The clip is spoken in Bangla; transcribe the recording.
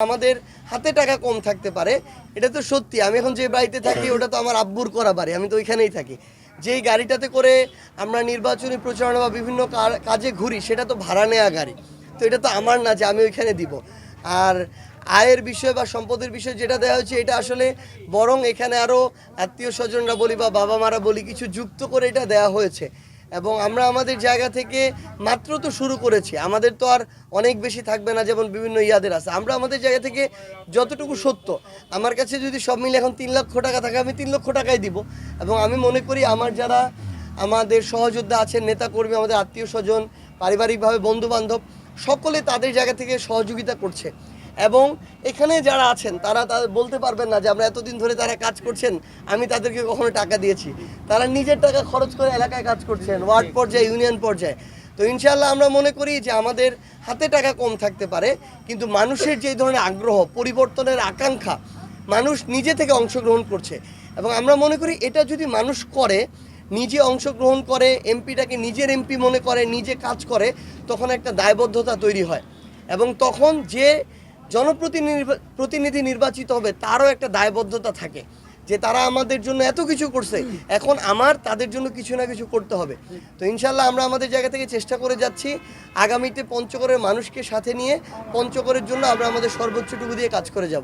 আমাদের হাতে টাকা কম থাকতে পারে, এটা তো সত্যি। আমি এখন যে বাড়িতে থাকি ওটা তো আমার আব্বুর করা বাড়ি, আমি তো ওইখানেই থাকি। যেই গাড়িটাতে করে আমরা নির্বাচনী প্রচারণা বা বিভিন্ন কাজে ঘুরি সেটা তো ভাড়া নেওয়া গাড়ি, তো এটা তো আমার না যে আমি ওইখানে দিব। আর আয়ের বিষয় বা সম্পদের বিষয় যেটা দেওয়া হয়েছে এটা আসলে বরং এখানে আরও আত্মীয় স্বজনরা বলি বা বাবা মারা বলি কিছু যুক্ত করে এটা দেওয়া হয়েছে। এবং আমরা আমাদের জায়গা থেকে মাত্র তো শুরু করেছি, আমাদের তো আর অনেক বেশি থাকবে না যেমন বিভিন্ন ইয়াদের আছে। আমরা আমাদের জায়গা থেকে যতটুকু সত্য, আমার কাছে যদি সব মিলে এখন 3 লক্ষ টাকা থাকে আমি 3 লক্ষ টাকাই দিব। এবং আমি মনে করি আমার যারা আমাদের সহযোদ্ধা আছেন, নেতাকর্মী, আমাদের আত্মীয় স্বজন, পারিবারিকভাবে বন্ধুবান্ধব, সকলে তাদের জায়গা থেকে সহযোগিতা করছে। এবং এখানে যারা আছেন তারা বলতে পারবেন না যে আমরা এতদিন ধরে তারা কাজ করছেন আমি তাদেরকে কখনো টাকা দিয়েছি। তারা নিজের টাকা খরচ করে এলাকায় কাজ করছেন, ওয়ার্ড পর্যায়ে, ইউনিয়ন পর্যায়ে। তো ইনশাআল্লাহ আমরা মনে করি যে আমাদের হাতে টাকা কম থাকতে পারে, কিন্তু মানুষের যে ধরনের আগ্রহ, পরিবর্তনের আকাঙ্ক্ষা, মানুষ নিজে থেকে অংশগ্রহণ করছে। এবং আমরা মনে করি এটা যদি মানুষ করে, নিজে অংশগ্রহণ করে, এমপিটাকে নিজের এমপি মনে করে, নিজে কাজ করে, তখন একটা দায়বদ্ধতা তৈরি হয়। এবং তখন যে প্রতিনিধি নির্বাচিত হবে তারও একটা দায়বদ্ধতা থাকে যে তারা আমাদের জন্য এত কিছু করছে, এখন আমার তাদের জন্য কিছু না কিছু করতে হবে। তো ইনশাল্লাহ আমরা আমাদের জায়গা থেকে চেষ্টা করে যাচ্ছি আগামীতে পঞ্চগড়ের মানুষকে সাথে নিয়ে পঞ্চগড়ের জন্য আমরা আমাদের সর্বোচ্চটুকু দিয়ে কাজ করে যাব।